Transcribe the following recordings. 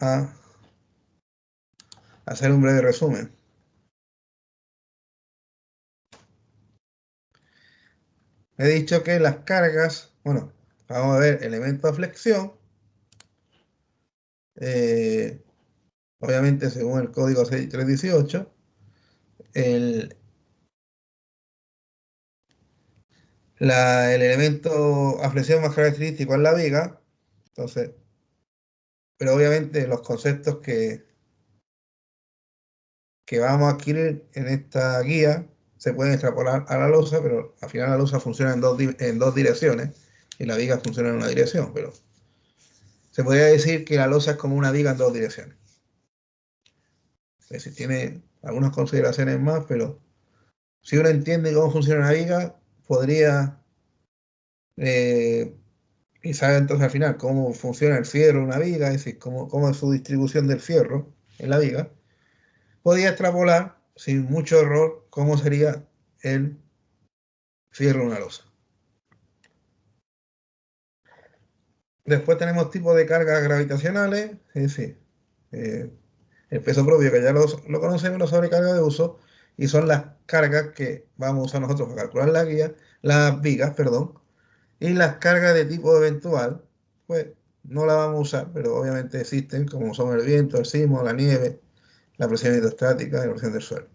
a hacer un breve resumen. He dicho que las cargas, bueno, vamos a ver elementos de flexión. Obviamente, según el código 6318, el, el elemento a flexión más característico es la viga. Entonces, pero obviamente los conceptos que vamos a adquirir en esta guía se pueden extrapolar a la losa, pero al final la losa funciona en dos direcciones y la viga funciona en una dirección, pero se podría decir que la losa es como una viga en dos direcciones. Es decir, tiene algunas consideraciones más, pero si uno entiende cómo funciona una viga, podría, eh, y sabe entonces al final cómo funciona el fierro en una viga, es decir, cómo es su distribución del fierro en la viga, podría extrapolar sin mucho error cómo sería el fierro en una losa. Después tenemos tipos de cargas gravitacionales, es decir, eh, el peso propio, que ya lo conocemos, la sobrecarga de uso, y son las cargas que vamos a usar nosotros para calcular la guía, las vigas, perdón, y las cargas de tipo eventual, pues no las vamos a usar, pero obviamente existen, como son el viento, el sismo, la nieve, la presión hidrostática y la presión del suelo.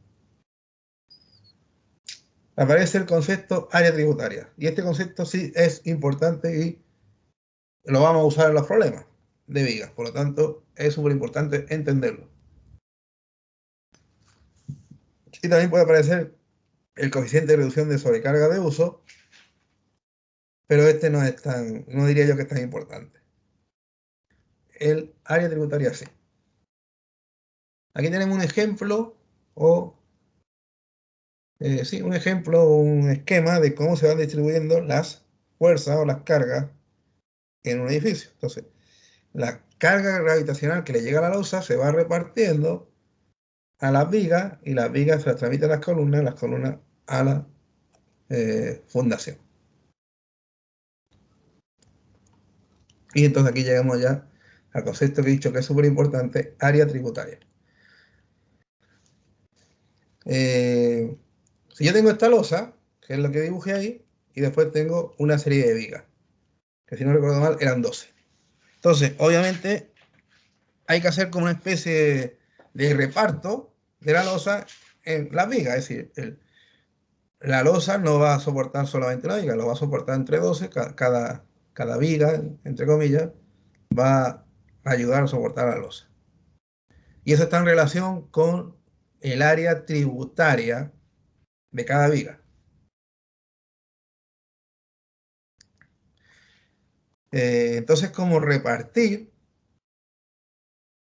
Aparece el concepto área tributaria, y este concepto sí es importante y lo vamos a usar en los problemas de vigas, por lo tanto es súper importante entenderlo. Y también puede aparecer el coeficiente de reducción de sobrecarga de uso, pero este no es tan, no diría yo que es tan importante. El área tributaria sí. Aquí tenemos un ejemplo o sí, un ejemplo o un esquema de cómo se van distribuyendo las fuerzas o las cargas en un edificio. Entonces, la carga gravitacional que le llega a la losa se va repartiendo a las vigas y las vigas se las transmiten a las columnas a la fundación. Y entonces aquí llegamos ya al concepto que he dicho que es súper importante, área tributaria. Si yo tengo esta losa, que es lo que dibujé ahí, y después tengo una serie de vigas, que si no recuerdo mal eran 12. Entonces, obviamente, hay que hacer como una especie de reparto de la losa en las vigas, es decir, la losa no va a soportar solamente una viga, lo va a soportar entre 12, cada viga, entre comillas, va a ayudar a soportar la losa. Y eso está en relación con el área tributaria de cada viga. Entonces, como repartir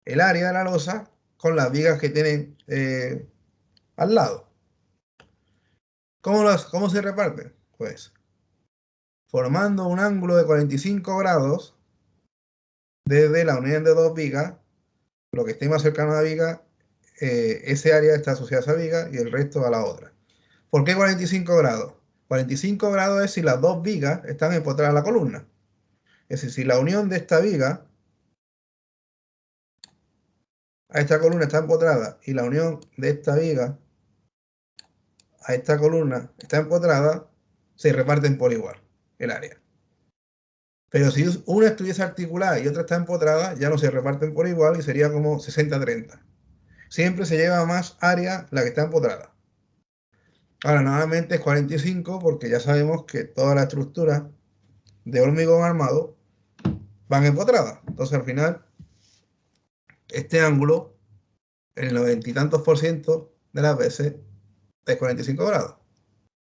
el área de la losa con las vigas que tienen al lado. ¿Cómo se reparten? Pues formando un ángulo de 45 grados desde la unión de dos vigas, lo que esté más cercano a la viga, ese área está asociada a esa viga y el resto a la otra. ¿Por qué 45 grados? 45 grados es si las dos vigas están empotradas a la columna. Es decir, si la unión de esta viga a esta columna está empotrada y la unión de esta viga a esta columna está empotrada, se reparten por igual el área. Pero si una estuviese articulada y otra está empotrada, ya no se reparten por igual y sería como 60-30. Siempre se lleva más área la que está empotrada. Ahora, normalmente es 45 porque ya sabemos que toda la estructura de hormigón armado van empotradas. Entonces, al final, este ángulo, el 90 y tantos por ciento de las veces, es 45 grados.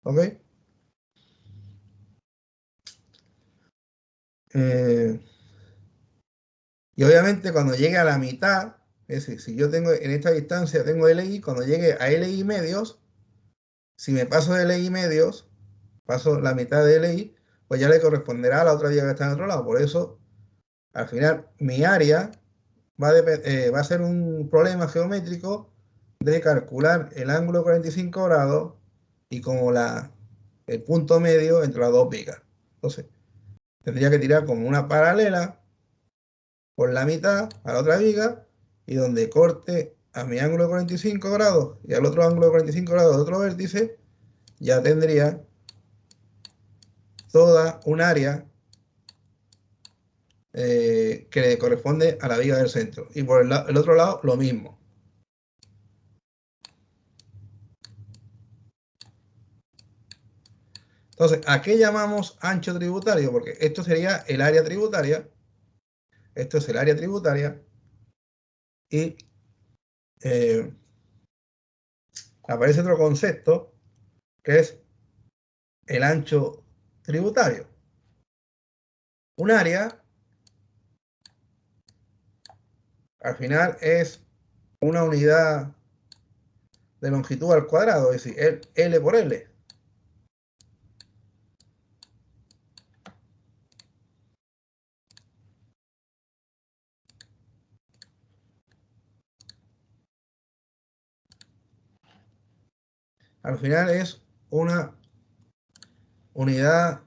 ¿Ok? Eh, y obviamente cuando llegue a la mitad, es decir, si yo tengo en esta distancia tengo LI, cuando llegue a LI medios, si me paso de LI medios, paso la mitad de LI, pues ya le corresponderá a la otra vía que está en otro lado. Por eso, al final, mi área va a ser un problema geométrico de calcular el ángulo de 45 grados y como el punto medio entre las dos vigas. Entonces, tendría que tirar como una paralela por la mitad a la otra viga, y donde corte a mi ángulo de 45 grados y al otro ángulo de 45 grados de otro vértice, ya tendría toda un área que le corresponde a la viga del centro. Y por el otro lado, lo mismo. Entonces, ¿a qué llamamos ancho tributario? Porque esto sería el área tributaria. Esto es el área tributaria. Y aparece otro concepto que es el ancho tributario. Un área, al final, es una unidad de longitud al cuadrado, es decir, L por L. Al final es una unidad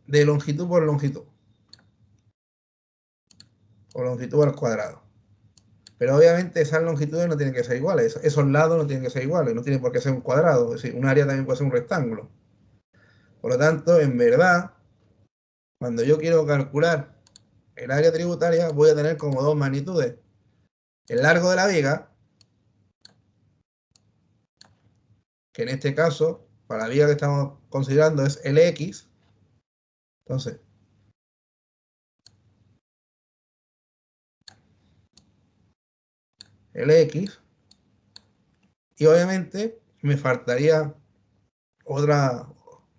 de longitud por longitud, o longitud al cuadrado. Pero obviamente esas longitudes no tienen que ser iguales, esos lados no tienen que ser iguales, no tiene por qué ser un cuadrado, es decir, un área también puede ser un rectángulo. Por lo tanto, en verdad, cuando yo quiero calcular el área tributaria, voy a tener como dos magnitudes. El largo de la viga, que en este caso, para la viga que estamos considerando es Lx. Entonces, Lx. Y obviamente me faltaría otra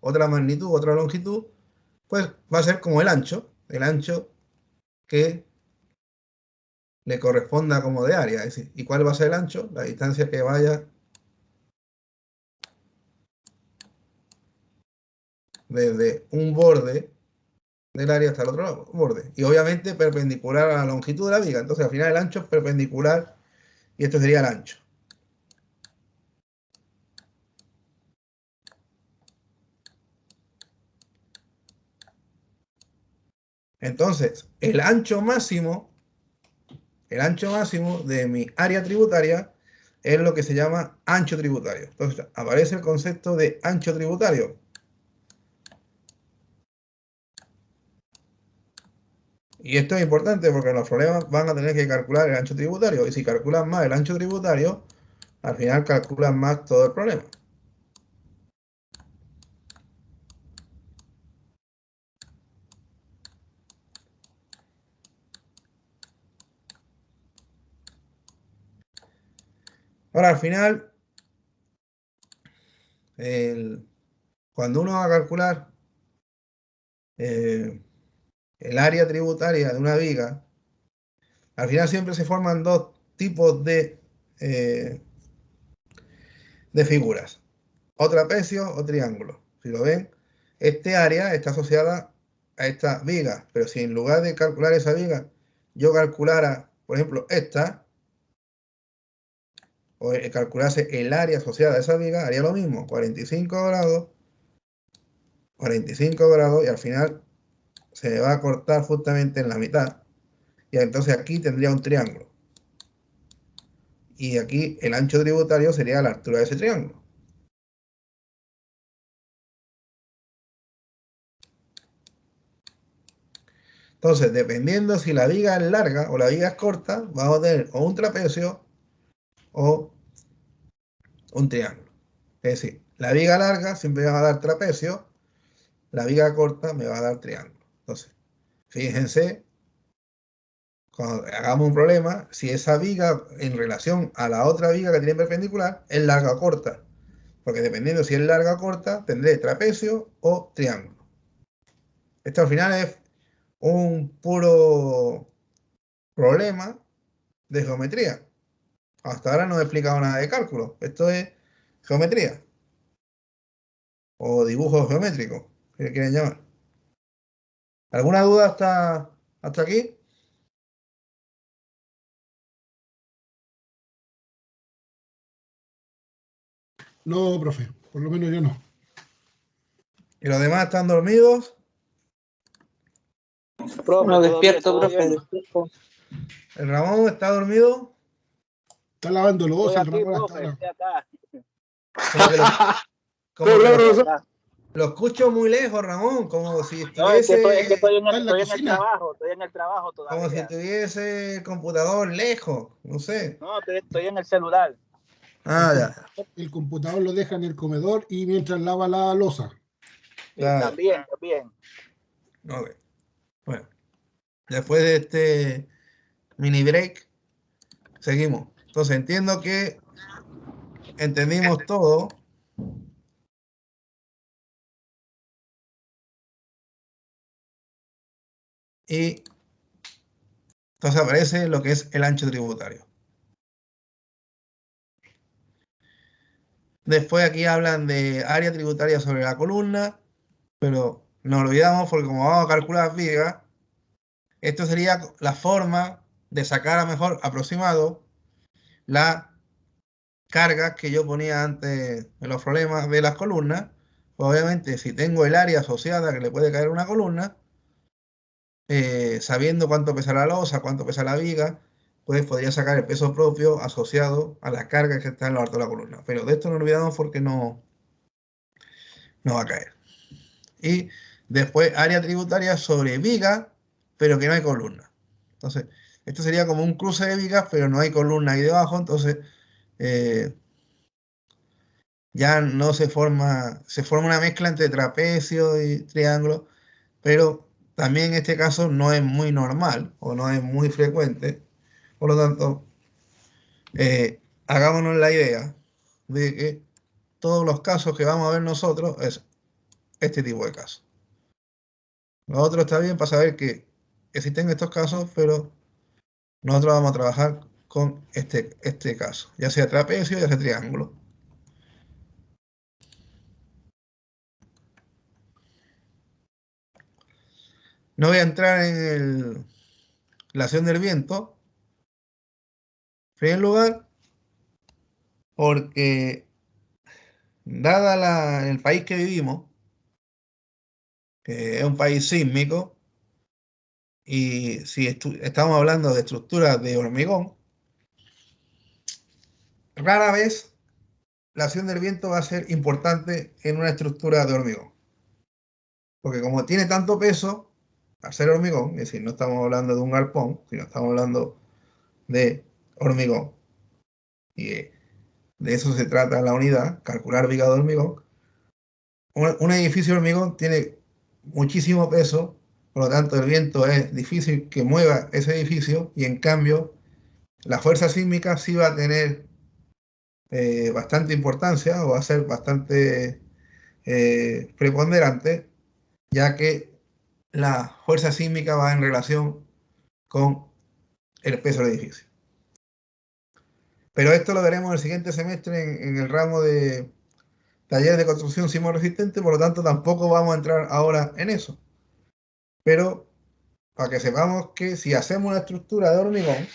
magnitud, otra longitud, pues va a ser como el ancho que le corresponda como de área. Es decir, ¿y cuál va a ser el ancho? La distancia que vaya desde un borde del área hasta el otro borde. Y obviamente perpendicular a la longitud de la viga. Entonces al final el ancho es perpendicular y esto sería el ancho. Entonces, el ancho máximo de mi área tributaria es lo que se llama ancho tributario. Entonces aparece el concepto de ancho tributario. Y esto es importante porque en los problemas van a tener que calcular el ancho tributario. Y si calculan más el ancho tributario, al final calculan más todo el problema. Ahora, al final, cuando uno va a calcular el área tributaria de una viga, al final siempre se forman dos tipos eh, de figuras, o trapecio o triángulo. Si lo ven, este área está asociada a esta viga, pero si en lugar de calcular esa viga, yo calculara, por ejemplo, esta, o calculase el área asociada a esa viga, haría lo mismo, 45 grados, 45 grados, y al final se va a cortar justamente en la mitad. Y entonces aquí tendría un triángulo. Y aquí el ancho tributario sería la altura de ese triángulo. Entonces, dependiendo si la viga es larga o la viga es corta, vamos a tener o un trapecio o un triángulo. Es decir, la viga larga siempre me va a dar trapecio, la viga corta me va a dar triángulo. Entonces, fíjense, cuando hagamos un problema, si esa viga en relación a la otra viga que tiene perpendicular es larga o corta. Porque dependiendo si es larga o corta, tendré trapecio o triángulo. Esto al final es un puro problema de geometría. Hasta ahora no he explicado nada de cálculo. Esto es geometría o dibujo geométrico, que quieren llamar. ¿Alguna duda hasta aquí? No, profe, por lo menos yo no. ¿Y los demás están dormidos? Profe, No, todo bien, despierto, todo profe, bien. despierto. ¿El Ramón está dormido? Está lavando los Estoy el aquí, Ramón hasta profe, ahora. estoy acá. Como que lo, como No, que no, lo, no, Acá. lo escucho muy lejos, Ramón, como si No, es que estuviese, estoy está en la estoy en el cocina. trabajo, estoy en el trabajo como si todavía. estuviese el computador lejos, no sé. No, estoy en el celular. Ah, ya, El computador lo deja en el comedor y mientras lava la loza. Sí, ya. también. Ok. Bueno, después de este mini break, seguimos. Entonces entiendo que entendimos todo. Y entonces aparece lo que es el ancho tributario. Después aquí hablan de área tributaria sobre la columna, pero nos olvidamos porque como vamos a calcular vigas, esto sería la forma de sacar a mejor aproximado la carga que yo ponía antes en los problemas de las columnas. Obviamente, si tengo el área asociada que le puede caer una columna, sabiendo cuánto pesa la losa, cuánto pesa la viga, pues podría sacar el peso propio asociado a la carga que está en lo alto de la columna. Pero de esto no olvidamos porque no va a caer. Y después área tributaria sobre viga, pero que no hay columna. Entonces, esto sería como un cruce de vigas, pero no hay columna ahí debajo, entonces ya no se forma una mezcla entre trapecio y triángulo, pero también en este caso no es muy normal o no es muy frecuente. Por lo tanto, hagámonos la idea de que todos los casos que vamos a ver nosotros es este tipo de casos. Lo otro está bien para saber que existen estos casos, pero nosotros vamos a trabajar con este caso, ya sea trapecio, ya sea triángulo. No voy a entrar en la acción del viento, en primer lugar, porque dada el país que vivimos, que es un país sísmico, y si estamos hablando de estructuras de hormigón, rara vez la acción del viento va a ser importante en una estructura de hormigón. Porque como tiene tanto peso, al ser hormigón, es decir, no estamos hablando de un galpón, sino estamos hablando de hormigón. Y de eso se trata la unidad, calcular viga de hormigón. Un edificio de hormigón tiene muchísimo peso, por lo tanto el viento es difícil que mueva ese edificio y en cambio la fuerza sísmica sí va a tener bastante importancia o va a ser bastante preponderante, ya que la fuerza sísmica va en relación con el peso del edificio. Pero esto lo veremos el siguiente semestre en el ramo de taller de construcción sismo resistente, por lo tanto tampoco vamos a entrar ahora en eso. Pero para que sepamos que si hacemos una estructura de hormigón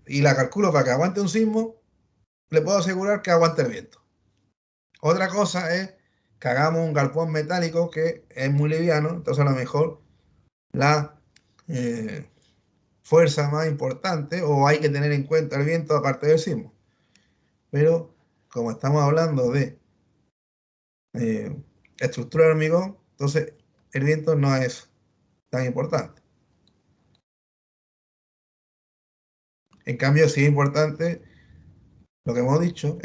y la calculo para que aguante un sismo, le puedo asegurar que aguante el viento. Otra cosa es que hagamos un galpón metálico que es muy liviano, entonces a lo mejor la fuerza más importante o hay que tener en cuenta el viento aparte del sismo. Pero como estamos hablando de estructura de hormigón, entonces el viento no es tan importante. En cambio, sí es importante lo que hemos dicho,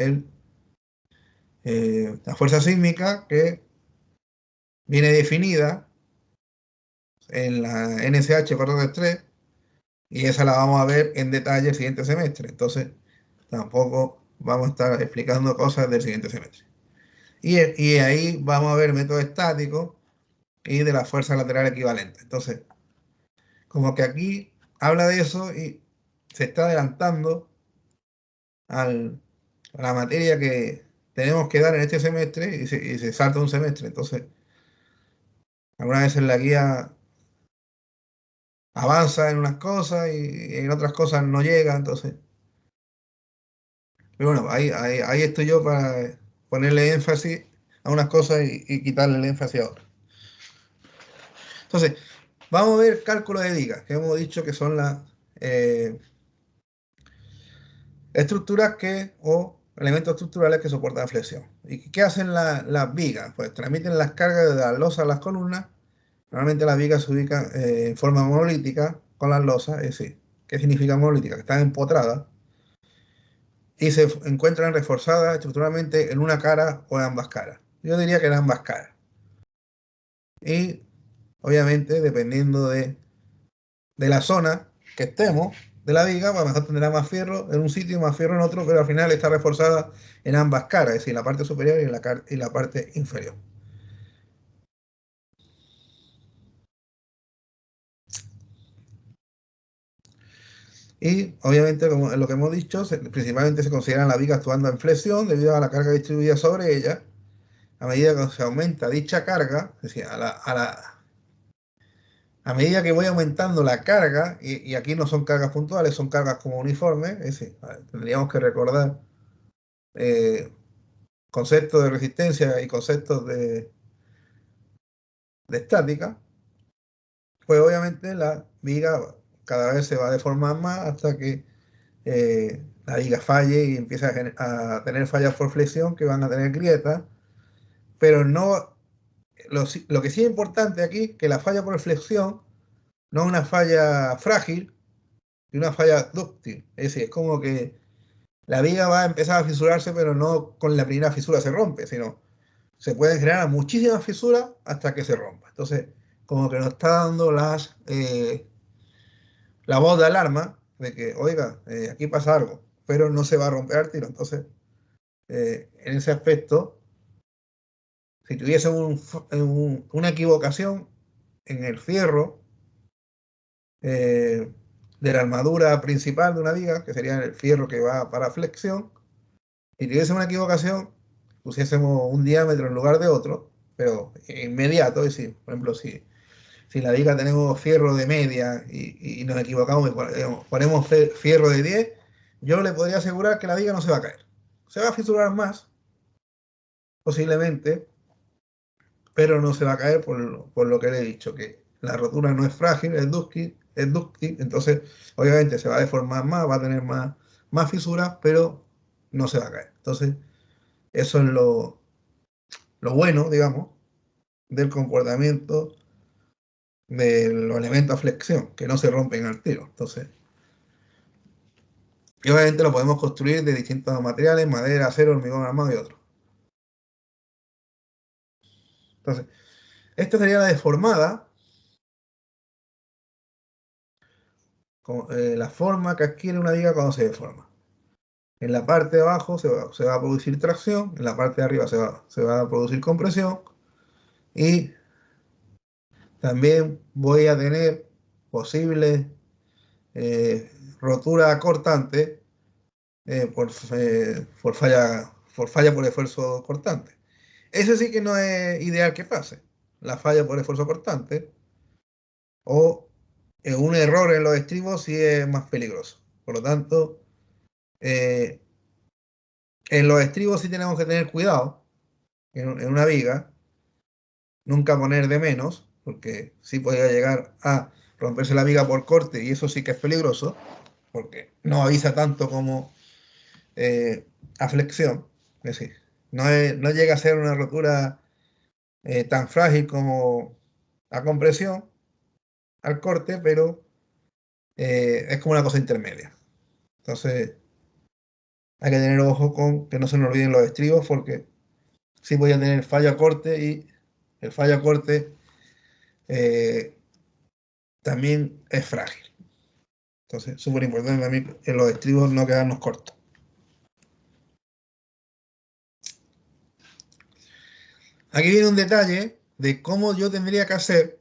la fuerza sísmica que viene definida en la NSH 433 y esa la vamos a ver en detalle el siguiente semestre. Entonces, tampoco vamos a estar explicando cosas del siguiente semestre. Y ahí vamos a ver método estático y de la fuerza lateral equivalente. Entonces, como que aquí habla de eso y se está adelantando a la materia que tenemos que dar en este semestre y se salta un semestre. Entonces, algunas veces la guía avanza en unas cosas y en otras cosas no llega, entonces. Pero bueno, ahí estoy yo para ponerle énfasis a unas cosas y quitarle el énfasis a otras. Entonces, vamos a ver cálculo de vigas, que hemos dicho que son las estructuras o elementos estructurales que soportan flexión. ¿Y qué hacen las vigas? Pues transmiten las cargas de las losas a las columnas. Normalmente las vigas se ubican en forma monolítica con las losas, es decir, ¿qué significa monolítica? Que están empotradas y se encuentran reforzadas estructuralmente en una cara o en ambas caras. Yo diría que en ambas caras. Y obviamente, dependiendo de la zona que estemos, de la viga, pues a lo mejor tendrá más fierro en un sitio y más fierro en otro, pero al final está reforzada en ambas caras, es decir, en la parte superior y en la parte inferior. Y obviamente, como lo que hemos dicho, principalmente se consideran la viga actuando en flexión debido a la carga distribuida sobre ella. A medida que se aumenta dicha carga, es decir, a medida que voy aumentando la carga, y aquí no son cargas puntuales, son cargas como uniformes, es decir, tendríamos que recordar conceptos de resistencia y conceptos de estática, pues obviamente la viga cada vez se va a deformar más hasta que la viga falle y empieza a tener fallas por flexión que van a tener grietas, pero no, lo que sí es importante aquí, que la falla por flexión no es una falla frágil y una falla dúctil, es decir, es como que la viga va a empezar a fisurarse, pero no con la primera fisura se rompe, sino se pueden generar muchísimas fisuras hasta que se rompa. Entonces, como que nos está dando la voz de alarma de que, oiga, aquí pasa algo, pero no se va a romper al tiro. Entonces, en ese aspecto, si tuviese una equivocación en el fierro de la armadura principal de una viga, que sería el fierro que va para flexión, y tuviese una equivocación, pusiésemos un diámetro en lugar de otro, pero inmediato, es decir, por ejemplo, si la viga tenemos fierro de media y nos equivocamos y ponemos fierro de 10, yo le podría asegurar que la viga no se va a caer. Se va a fisurar más, posiblemente, pero no se va a caer por lo que le he dicho, que la rotura no es frágil, es dúctil, entonces obviamente se va a deformar más, va a tener más fisuras, pero no se va a caer. Entonces, eso es lo bueno, digamos, del comportamiento de los elementos a flexión, que no se rompen al tiro. Entonces, y obviamente lo podemos construir de distintos materiales, madera, acero, hormigón armado y otros. Entonces, esta sería la deformada, la forma que adquiere una viga cuando se deforma. En la parte de abajo se va a producir tracción, en la parte de arriba se va a producir compresión y también voy a tener posibles roturas cortantes por falla por esfuerzo cortante. Ese sí que no es ideal que pase, la falla por esfuerzo cortante, o un error en los estribos sí es más peligroso. Por lo tanto, en los estribos sí tenemos que tener cuidado en una viga, nunca poner de menos, porque sí podría llegar a romperse la viga por corte y eso sí que es peligroso, porque no avisa tanto como a flexión, es decir, no llega a ser una rotura tan frágil como a compresión, al corte, pero es como una cosa intermedia. Entonces, hay que tener ojo con que no se nos olviden los estribos, porque sí voy a tener fallo a corte y el fallo a corte también es frágil. Entonces, súper importante también en los estribos no quedarnos cortos. Aquí viene un detalle de cómo yo tendría que hacer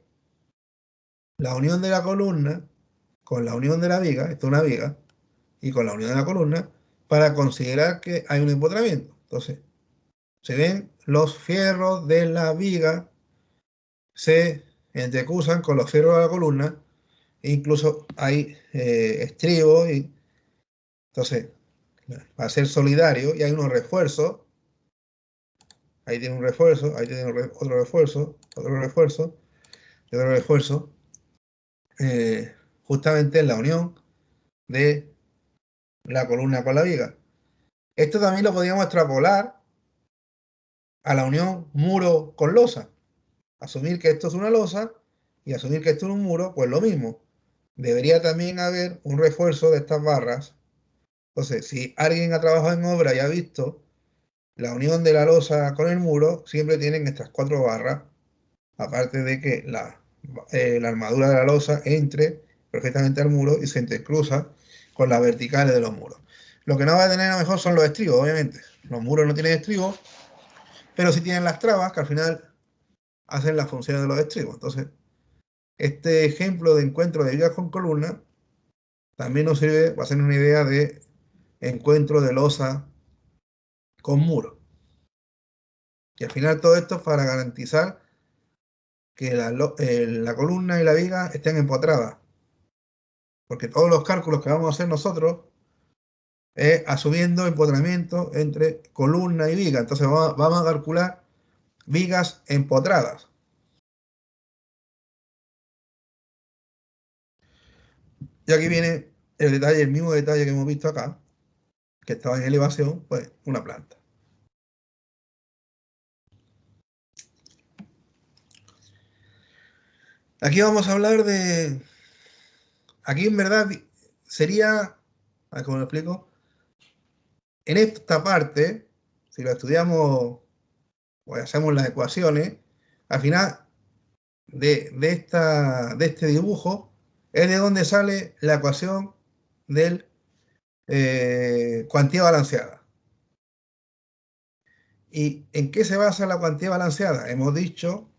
la unión de la columna con la unión de la viga, esto es una viga, y con la unión de la columna, para considerar que hay un empotramiento. Entonces, se ven los fierros de la viga, se entrecruzan con los fierros de la columna, e incluso hay estribos, y entonces va a ser solidario, y hay unos refuerzos, ahí tiene un refuerzo, ahí tiene otro refuerzo, y otro refuerzo, justamente en la unión de la columna con la viga. Esto también lo podríamos extrapolar a la unión muro con losa. Asumir que esto es una losa y asumir que esto es un muro, pues lo mismo. Debería también haber un refuerzo de estas barras. Entonces, si alguien ha trabajado en obra y ha visto la unión de la losa con el muro, siempre tienen estas 4 barras, aparte de que la armadura de la losa entre perfectamente al muro y se intercruza con las verticales de los muros. Lo que no va a tener a lo mejor son los estribos, obviamente. Los muros no tienen estribos, pero sí tienen las trabas, que al final hacen las funciones de los estribos. Entonces, este ejemplo de encuentro de vigas con columnas también nos sirve para hacer una idea de encuentro de losa con muro. Y al final todo esto es para garantizar que la columna y la viga estén empotradas. Porque todos los cálculos que vamos a hacer nosotros es asumiendo empotramiento entre columna y viga. Entonces vamos a calcular vigas empotradas. Y aquí viene el detalle, el mismo detalle que hemos visto acá, que estaba en elevación, pues una planta. Aquí vamos a hablar de... Aquí en verdad sería, a ver cómo lo explico, en esta parte, si lo estudiamos o hacemos las ecuaciones, al final de este dibujo es de donde sale la ecuación del cuantía balanceada. ¿Y en qué se basa la cuantía balanceada? Hemos dicho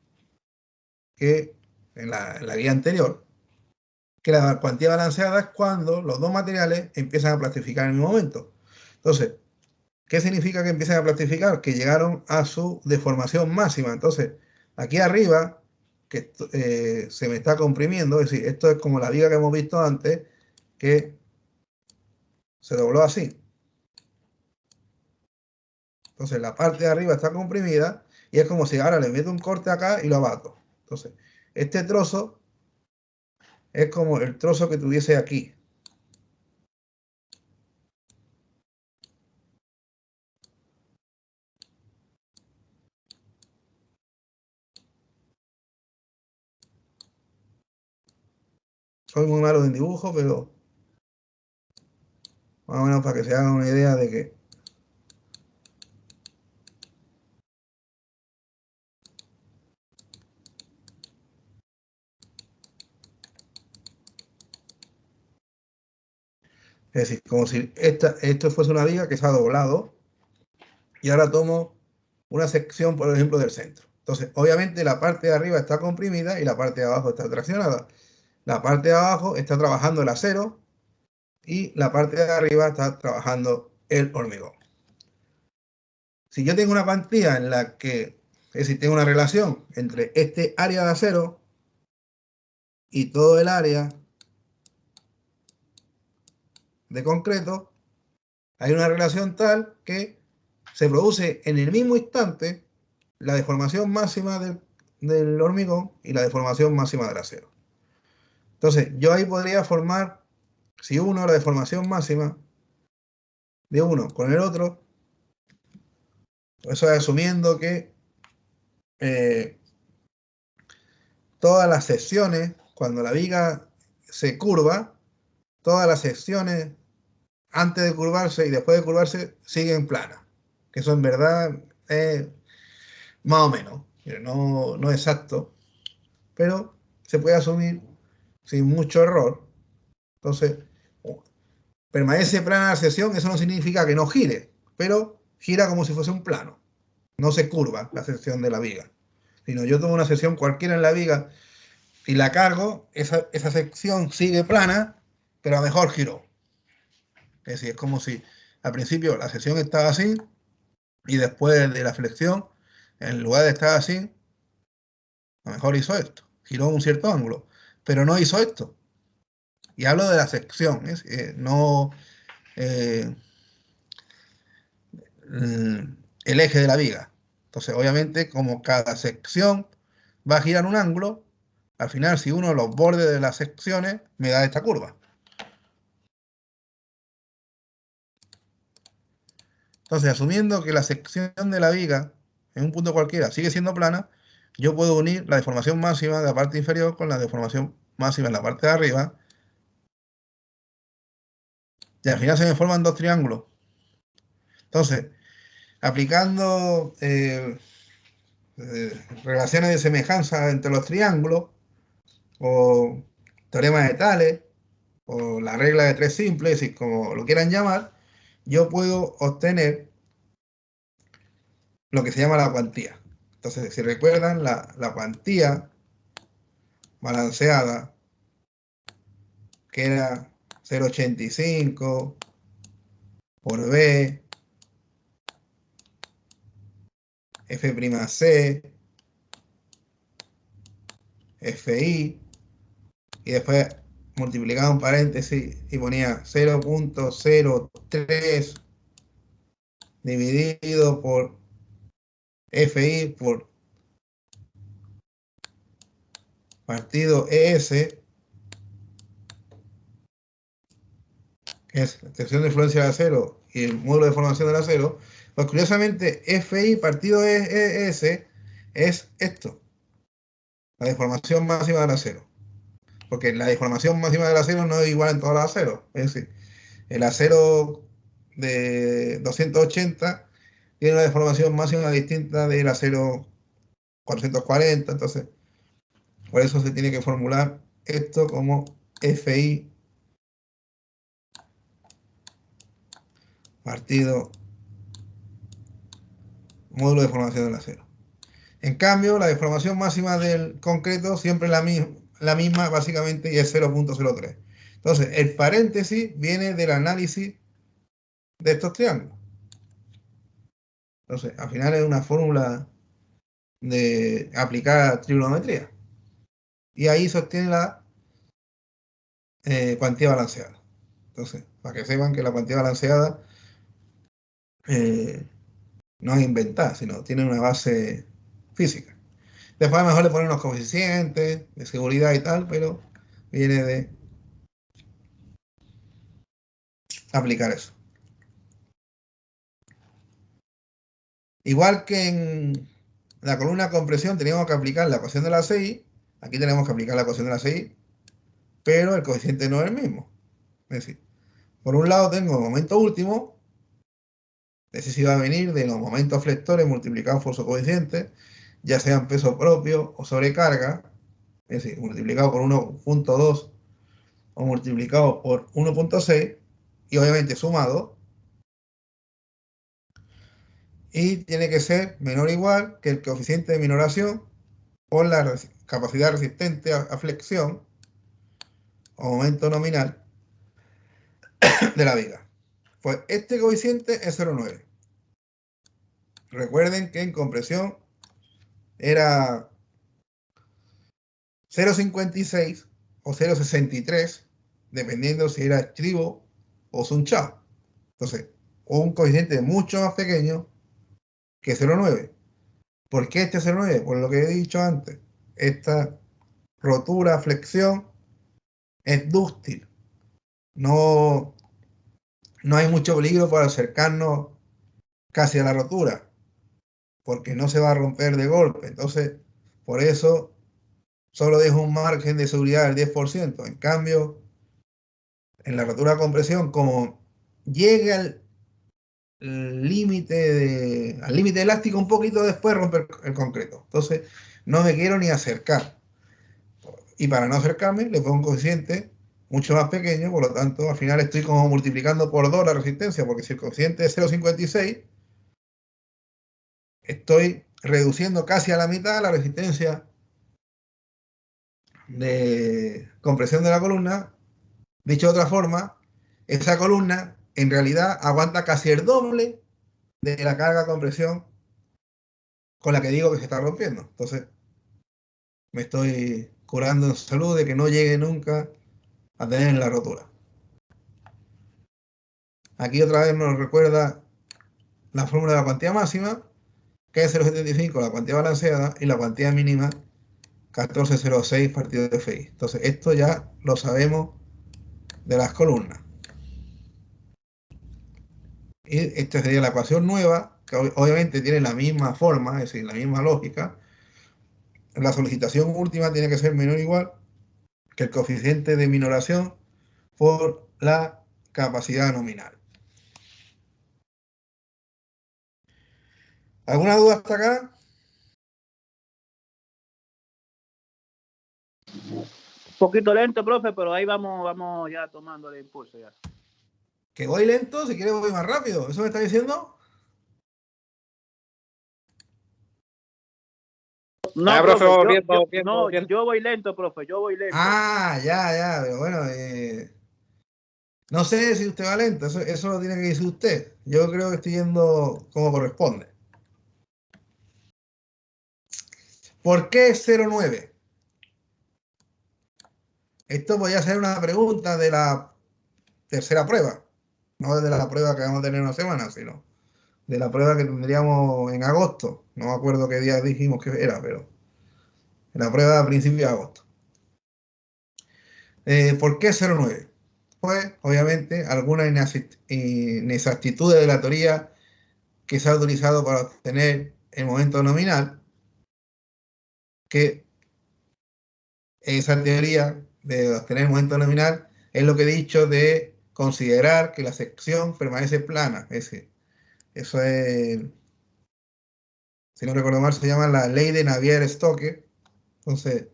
que en la guía anterior, que la cuantía balanceada es cuando los dos materiales empiezan a plastificar en el mismo momento. Entonces, ¿qué significa que empiezan a plastificar? Que llegaron a su deformación máxima. Entonces, aquí arriba, que se me está comprimiendo, es decir, esto es como la viga que hemos visto antes, que se dobló así. Entonces, la parte de arriba está comprimida y es como si ahora le meto un corte acá y lo abato. Entonces, este trozo es como el trozo que tuviese aquí. Soy muy malo en dibujo, pero más o menos para que se hagan una idea de que es decir, como si esto fuese una viga que se ha doblado y ahora tomo una sección, por ejemplo, del centro. Entonces, obviamente la parte de arriba está comprimida y la parte de abajo está traccionada. La parte de abajo está trabajando el acero y la parte de arriba está trabajando el hormigón. Si yo tengo una cuantía en la que, es decir, tengo una relación entre este área de acero y todo el área de concreto, hay una relación tal que se produce en el mismo instante la deformación máxima del hormigón y la deformación máxima del acero. Entonces, yo ahí podría formar, si uno la deformación máxima de uno con el otro, eso es asumiendo que todas las secciones, cuando la viga se curva, todas las secciones antes de curvarse y después de curvarse siguen planas. Que eso en verdad es más o menos, no exacto, pero se puede asumir sin mucho error. Entonces, permanece plana la sección, eso no significa que no gire, pero gira como si fuese un plano. No se curva la sección de la viga, sino yo tomo una sección cualquiera en la viga y la cargo, esa sección sigue plana, pero a lo mejor giró. Es decir, es como si al principio la sección estaba así y después de la flexión, en lugar de estar así, a lo mejor hizo esto, giró un cierto ángulo, pero no hizo esto. Y hablo de la sección, no el eje de la viga. Entonces, obviamente, como cada sección va a girar un ángulo, al final, si uno los bordes de las secciones, me da esta curva. Entonces, asumiendo que la sección de la viga en un punto cualquiera sigue siendo plana, yo puedo unir la deformación máxima de la parte inferior con la deformación máxima en la parte de arriba. Y al final se me forman dos triángulos. Entonces, aplicando relaciones de semejanza entre los triángulos, o teorema de Tales, o la regla de tres simples, y como lo quieran llamar, yo puedo obtener lo que se llama la cuantía. Entonces, si recuerdan, la cuantía balanceada, que era 0,85 por B, F'C, Fi, y después multiplicaba un paréntesis y ponía 0,03 dividido por Fi por partido ES, que es la tensión de influencia de acero y el módulo de formación del acero. Pues curiosamente, Fi partido ES es esto, la deformación máxima del acero. Porque la deformación máxima del acero no es igual en todos los aceros. Es decir, el acero de 280 tiene una deformación máxima distinta del acero 440. Entonces, por eso se tiene que formular esto como Fi partido módulo de formación del acero. En cambio, la deformación máxima del concreto siempre es la misma básicamente, y es 0,03. Entonces, el paréntesis viene del análisis de estos triángulos. Entonces, al final es una fórmula de aplicar trigonometría. Y ahí se obtiene la cuantía balanceada. Entonces, para que sepan que la cuantía balanceada no es inventada, sino tiene una base física. Después a lo mejor le ponen unos coeficientes de seguridad y tal, pero viene de aplicar eso. Igual que en la columna compresión teníamos que aplicar la ecuación de la CI, aquí tenemos que aplicar la ecuación de la CI, pero el coeficiente no es el mismo. Es decir, por un lado tengo el momento último, ese sí va a venir de los momentos flectores multiplicados por su coeficiente, ya sean peso propio o sobrecarga, es decir, multiplicado por 1,2 o multiplicado por 1,6, y obviamente sumado, y tiene que ser menor o igual que el coeficiente de minoración por la capacidad resistente a flexión o momento nominal de la viga. Pues este coeficiente es 0,9. Recuerden que en compresión era 0,56 o 0,63, dependiendo si era estribo o sunchado. Entonces, un coeficiente mucho más pequeño que 0,9. ¿Por qué este 0,9? Por lo que he dicho antes, esta rotura, flexión es dúctil. No hay mucho peligro para acercarnos casi a la rotura, porque no se va a romper de golpe. Entonces, por eso solo dejo un margen de seguridad del 10%. En cambio, en la rotura de compresión, como llega al límite elástico un poquito después romper el concreto. Entonces, no me quiero ni acercar. Y para no acercarme, le pongo un coeficiente mucho más pequeño, por lo tanto, al final estoy como multiplicando por 2 la resistencia, porque si el coeficiente es 0,56, estoy reduciendo casi a la mitad la resistencia de compresión de la columna. Dicho de otra forma, esa columna en realidad aguanta casi el doble de la carga de compresión con la que digo que se está rompiendo. Entonces, me estoy curando en salud de que no llegue nunca a tener la rotura. Aquí otra vez nos recuerda la fórmula de la cuantía máxima, que es 0,75 la cuantía balanceada y la cuantía mínima 1406 partido de FI. Entonces, esto ya lo sabemos de las columnas. Y esta sería la ecuación nueva, que obviamente tiene la misma forma, es decir, la misma lógica. La solicitación última tiene que ser menor o igual que el coeficiente de minoración por la capacidad nominal. ¿Alguna duda hasta acá? Un poquito lento, profe, pero ahí vamos ya tomando el impulso ya. Que voy lento, si quieres voy más rápido. ¿Eso me está diciendo? No, profe, profe, vamos bien. yo voy lento, profe, yo voy lento. Ah, ya, pero bueno, no sé si usted va lento, eso lo tiene que decir usted. Yo creo que estoy yendo como corresponde. ¿Por qué 0,9? Esto podría ser una pregunta de la tercera prueba, no de la prueba que vamos a tener en una semana, sino de la prueba que tendríamos en agosto. No me acuerdo qué día dijimos que era, pero la prueba a principios de agosto. ¿Por qué 0,9? Pues, obviamente, algunas inexactitudes de la teoría que se ha utilizado para obtener el momento nominal, que esa teoría de obtener el momento nominal es lo que he dicho de considerar que la sección permanece plana. Es decir, eso es, si no recuerdo mal, se llama la ley de Navier-Stokes. Entonces,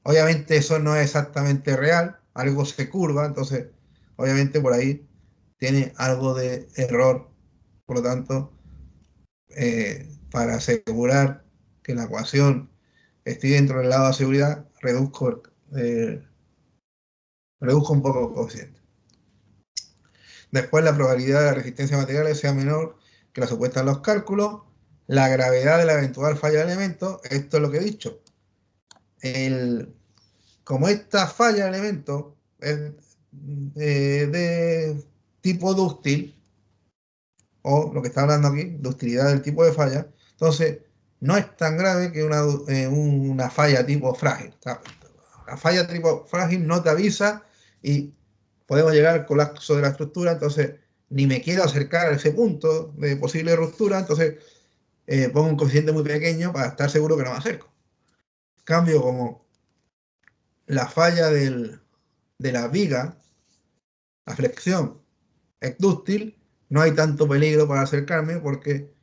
obviamente eso no es exactamente real, algo se curva, entonces, obviamente por ahí tiene algo de error. Por lo tanto, para asegurar que la ecuación esté dentro del lado de seguridad, reduzco un poco el coeficiente. Después, la probabilidad de la resistencia a materiales sea menor que la supuesta en los cálculos. La gravedad de la eventual falla del elemento, esto es lo que he dicho. Como esta falla del elemento es de tipo dúctil, o lo que está hablando aquí, ductilidad del tipo de falla, entonces no es tan grave que una falla tipo frágil. La falla tipo frágil no te avisa y podemos llegar al colapso de la estructura, entonces ni me quiero acercar a ese punto de posible ruptura, entonces pongo un coeficiente muy pequeño para estar seguro que no me acerco. En cambio, como la falla de la viga, la flexión es dúctil, no hay tanto peligro para acercarme porque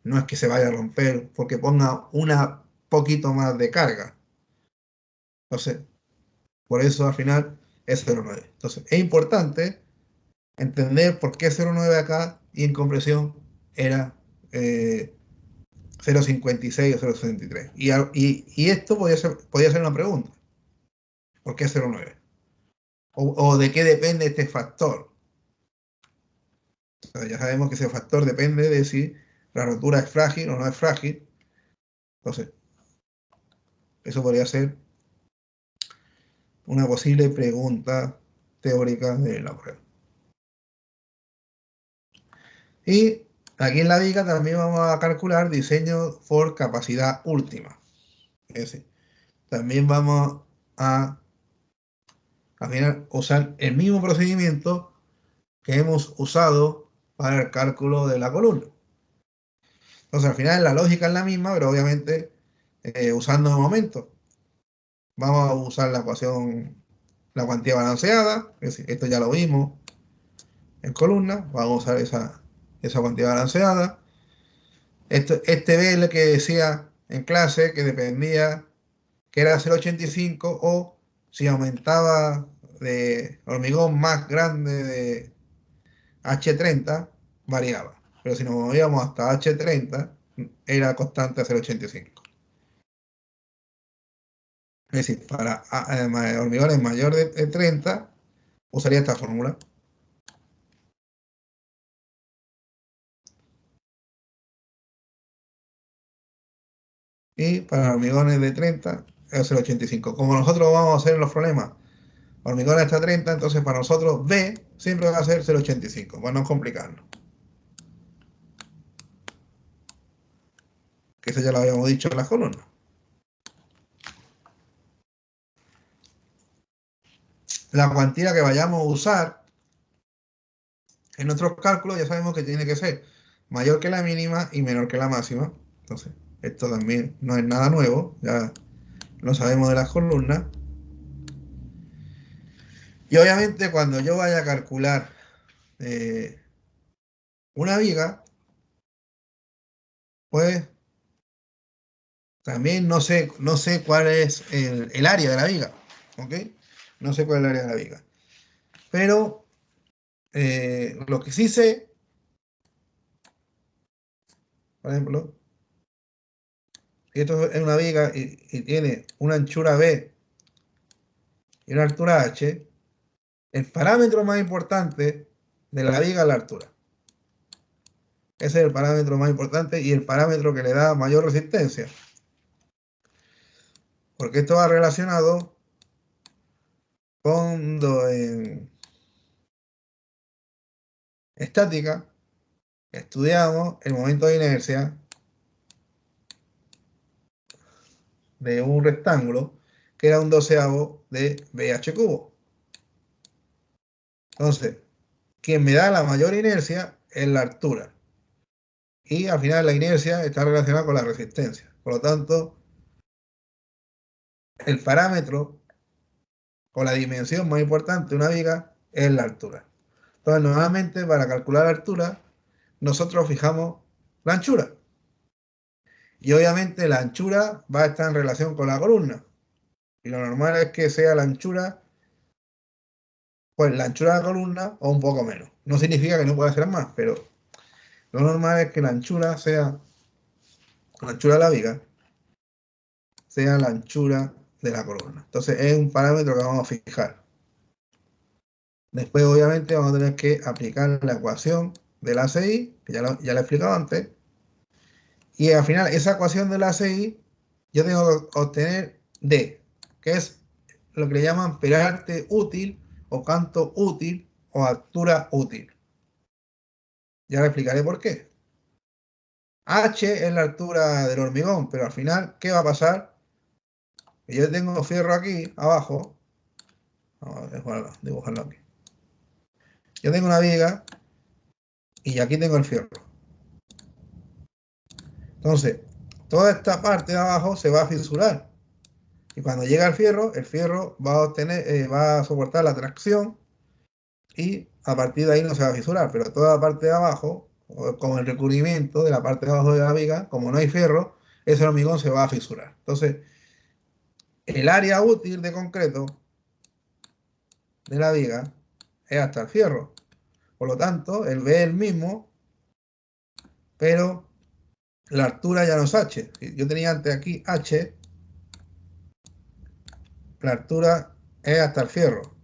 no es que se vaya a romper porque ponga una poquito más de carga. Entonces, por eso al final es 0,9. Entonces, es importante entender por qué 0,9 acá y en compresión era 0,56 o 0,63. Y esto podía ser una pregunta. ¿Por qué 0,9? O de qué depende este factor. O sea, ya sabemos que ese factor depende de si la rotura es frágil o no es frágil. Entonces, eso podría ser una posible pregunta teórica de la prueba. Y aquí en la viga también vamos a calcular diseño por capacidad última. Es decir, también vamos a al final usar el mismo procedimiento que hemos usado para el cálculo de la columna. Entonces, al final la lógica es la misma, pero obviamente usando el momento. Vamos a usar la ecuación, la cuantía balanceada, es decir, esto ya lo vimos en columna, vamos a usar esa cuantía balanceada. Este B es lo que decía en clase, que dependía, que era 0,85 o si aumentaba de hormigón más grande de H30, variaba. Pero si nos movíamos hasta H30, era constante a 0,85. Es decir, para hormigones mayor de 30, usaría esta fórmula. Y para hormigones de 30 es 0,85. Como nosotros vamos a hacer en los problemas hormigones hasta 30, entonces para nosotros B siempre va a ser 0,85, para no complicarnos. Que eso ya lo habíamos dicho en las columnas. la cuantía que vayamos a usar en nuestros cálculos ya sabemos que tiene que ser mayor que la mínima y menor que la máxima. Entonces, esto también no es nada nuevo, ya lo sabemos de las columnas. Y obviamente cuando yo vaya a calcular una viga, pues también no sé cuál es el área de la viga, ¿ok? No sé cuál es el área de la viga. Pero lo que sí sé, por ejemplo, si esto es una viga y tiene una anchura B y una altura H, el parámetro más importante de la viga es la altura. Ese es el parámetro más importante y el parámetro que le da mayor resistencia. Porque esto va relacionado cuando en estática estudiamos el momento de inercia de un rectángulo que era un doceavo de BH cubo. Entonces, quien me da la mayor inercia es la altura. Y al final la inercia está relacionada con la resistencia. Por lo tanto, el parámetro o la dimensión más importante de una viga es la altura. Entonces, normalmente para calcular la altura, nosotros fijamos la anchura. Y obviamente la anchura va a estar en relación con la columna. Y lo normal es que sea la anchura, pues la anchura de la columna o un poco menos. No significa que no pueda ser más, pero lo normal es que la anchura sea, la anchura de la viga, sea la anchura de la columna. Entonces es un parámetro que vamos a fijar. Después obviamente vamos a tener que aplicar la ecuación del ACI, que ya la he explicado antes. Y al final esa ecuación del ACI yo tengo que obtener D, que es lo que le llaman peralte útil o canto útil o altura útil. Ya le explicaré por qué. H es la altura del hormigón, pero al final, ¿qué va a pasar? Que yo tengo fierro aquí abajo. Vamos a dibujarlo aquí. Yo tengo una viga y aquí tengo el fierro. Entonces, toda esta parte de abajo se va a fisurar. Y cuando llega el fierro va a va a soportar la tracción y a partir de ahí no se va a fisurar. Pero toda la parte de abajo, con el recubrimiento de la parte de abajo de la viga, como no hay fierro, ese hormigón se va a fisurar. Entonces, el área útil de concreto de la viga es hasta el fierro. Por lo tanto, el B es el mismo, pero la altura ya no es H. Yo tenía antes aquí H, la altura es hasta el fierro.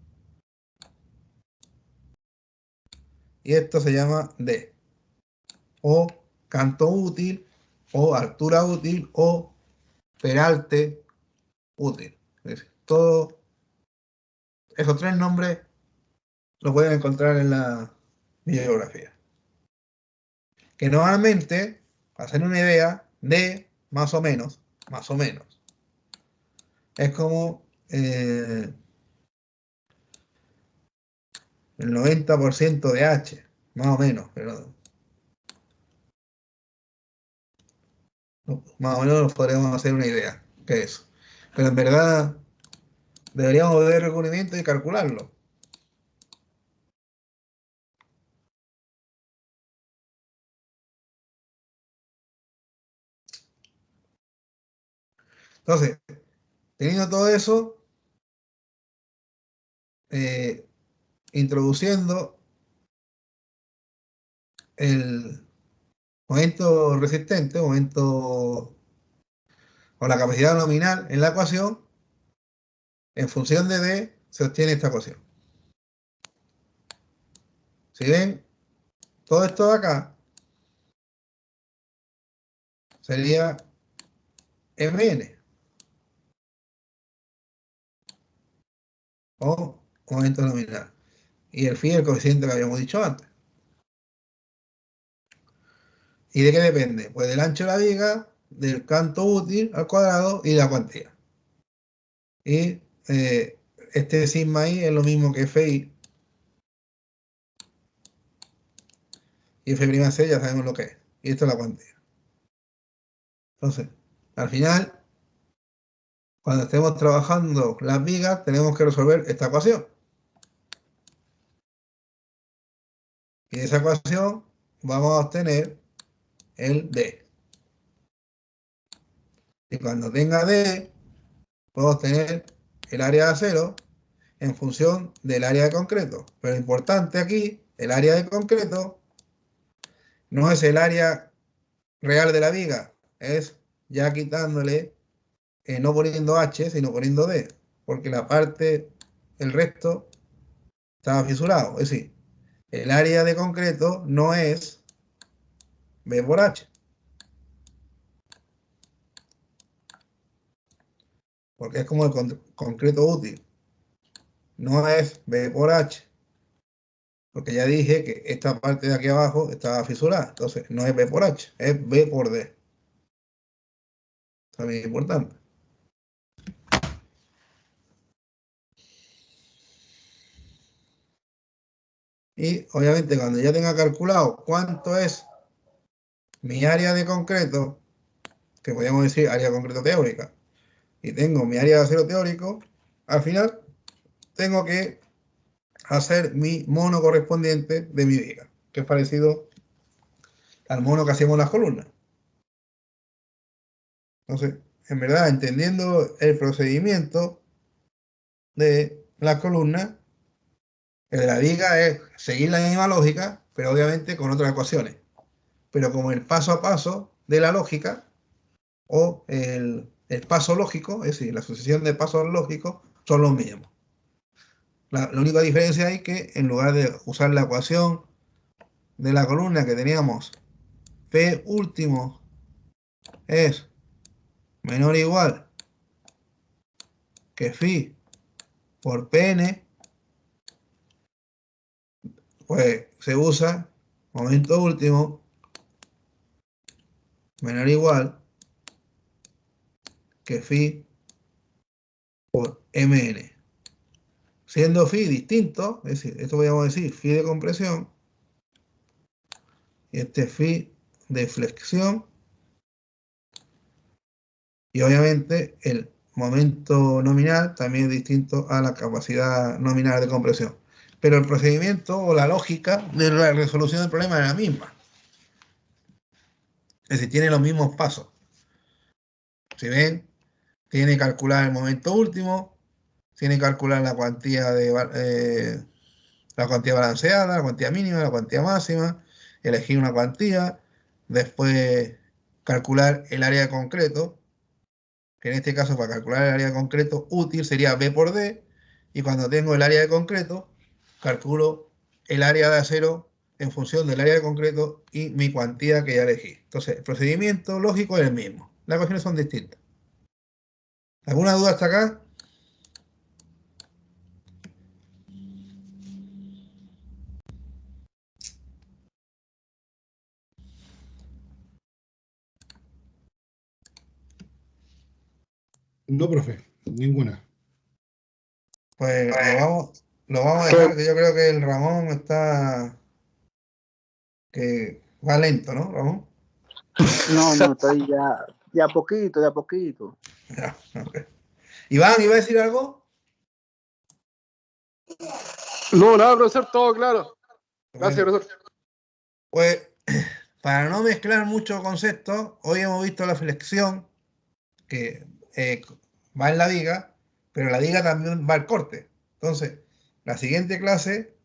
Y esto se llama D. O canto útil, o altura útil, o peralte útil. Es decir, todos esos tres nombres los pueden encontrar en la bibliografía. Que normalmente, para hacer una idea, D más o menos, es como el 90% de H, más o menos, pero más o menos nos podríamos hacer una idea que es. Pero en verdad deberíamos ver el recubrimiento y calcularlo. Entonces, teniendo todo eso, introduciendo el momento resistente, momento o la capacidad nominal en la ecuación, en función de D se obtiene esta ecuación. Si ven, todo esto de acá sería Mn o momento nominal. Y el phi es el coeficiente que habíamos dicho antes. ¿Y de qué depende? Pues del ancho de la viga, del canto útil al cuadrado y la cuantía. Y este sigma i es lo mismo que Fi. Y F'C ya sabemos lo que es. Y esto es la cuantía. Entonces, al final, cuando estemos trabajando las vigas, tenemos que resolver esta ecuación. Y de esa ecuación vamos a obtener el D. Y cuando tenga D, puedo obtener el área de acero en función del área de concreto. Pero lo importante aquí, el área de concreto, no es el área real de la viga, es ya quitándole, no poniendo H, sino poniendo D, porque la parte, el resto, estaba fisurado. Es decir, el área de concreto no es B por H, porque es como el concreto útil, no es B por H, porque ya dije que esta parte de aquí abajo estaba fisurada, entonces no es B por H, es B por D. También es importante. Y obviamente cuando ya tenga calculado cuánto es mi área de concreto, que podríamos decir área de concreto teórica, y tengo mi área de acero teórico, al final tengo que hacer mi mono correspondiente de mi viga, que es parecido al mono que hacemos en las columnas. Entonces, en verdad, entendiendo el procedimiento de las columnas, el de la viga es seguir la misma lógica, pero obviamente con otras ecuaciones. Pero como el paso a paso de la lógica, o el paso lógico, es decir, la sucesión de pasos lógicos, son los mismos. La única diferencia es que en lugar de usar la ecuación de la columna que teníamos, P último es menor o igual que Phi por Pn, pues se usa momento último menor o igual que Phi por Mn. Siendo Phi distinto, es decir, esto podríamos decir Phi de compresión y este Phi de flexión, y obviamente el momento nominal también es distinto a la capacidad nominal de compresión. Pero el procedimiento o la lógica de la resolución del problema es la misma. Es decir, tiene los mismos pasos. Si ven, tiene que calcular el momento último, tiene que calcular la cuantía balanceada, la cuantía mínima, la cuantía máxima, elegir una cuantía, después calcular el área de concreto, que en este caso para calcular el área de concreto útil sería B por D, y cuando tengo el área de concreto, calculo el área de acero en función del área de concreto y mi cuantía que ya elegí. Entonces, el procedimiento lógico es el mismo. Las ecuaciones son distintas. ¿Alguna duda hasta acá? No, profe, ninguna. Pues lo vamos a dejar, que yo creo que el Ramón está, que va lento, ¿no, Ramón? No, estoy ya a poquito, ya a poquito. Ya, ok. Iván, ¿iba a decir algo? No, nada, profesor, todo claro. Gracias, Bueno, profesor. pues para no mezclar muchos conceptos, hoy hemos visto la flexión, que va en la viga, pero la viga también va al corte. Entonces, la siguiente clase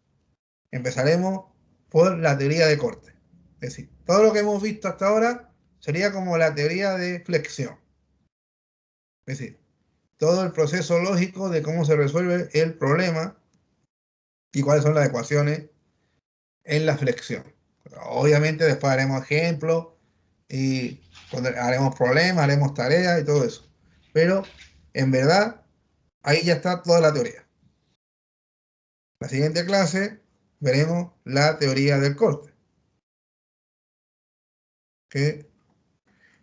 empezaremos por la teoría de corte. Es decir, todo lo que hemos visto hasta ahora sería como la teoría de flexión. Es decir, todo el proceso lógico de cómo se resuelve el problema y cuáles son las ecuaciones en la flexión. Obviamente después haremos ejemplos y haremos problemas, haremos tareas y todo eso. Pero en verdad, ahí ya está toda la teoría. La siguiente clase veremos la teoría del corte, que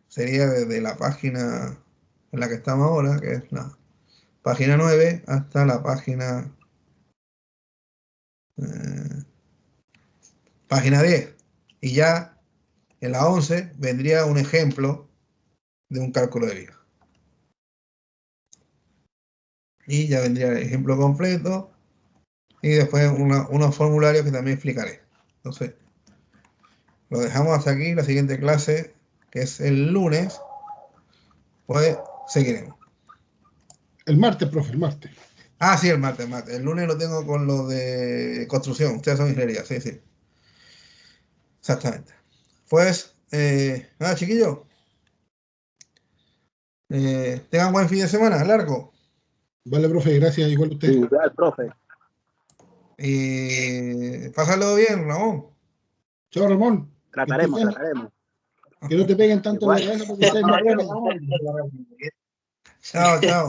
sería desde la página en la que estamos ahora, que es la página 9 hasta la página 10. Y ya en la 11 vendría un ejemplo de un cálculo de viga. Y ya vendría el ejemplo completo y después unos formularios que también explicaré. Entonces, lo dejamos hasta aquí. La siguiente clase, que es el lunes, pues seguiremos. El martes, profe, el martes. Ah, sí, el martes. El lunes lo tengo con lo de construcción. Ustedes son ingeniería, sí, sí. Exactamente. Pues, nada, chiquillos. Tengan buen fin de semana, largo. Vale, profe, gracias. Igual a usted. Igual, profe. Y pásalo bien, Ramón. Chao, Ramón. Trataremos, trataremos. Que no te peguen tanto en la Igual. cabeza porque estés más bueno. Chao, chao.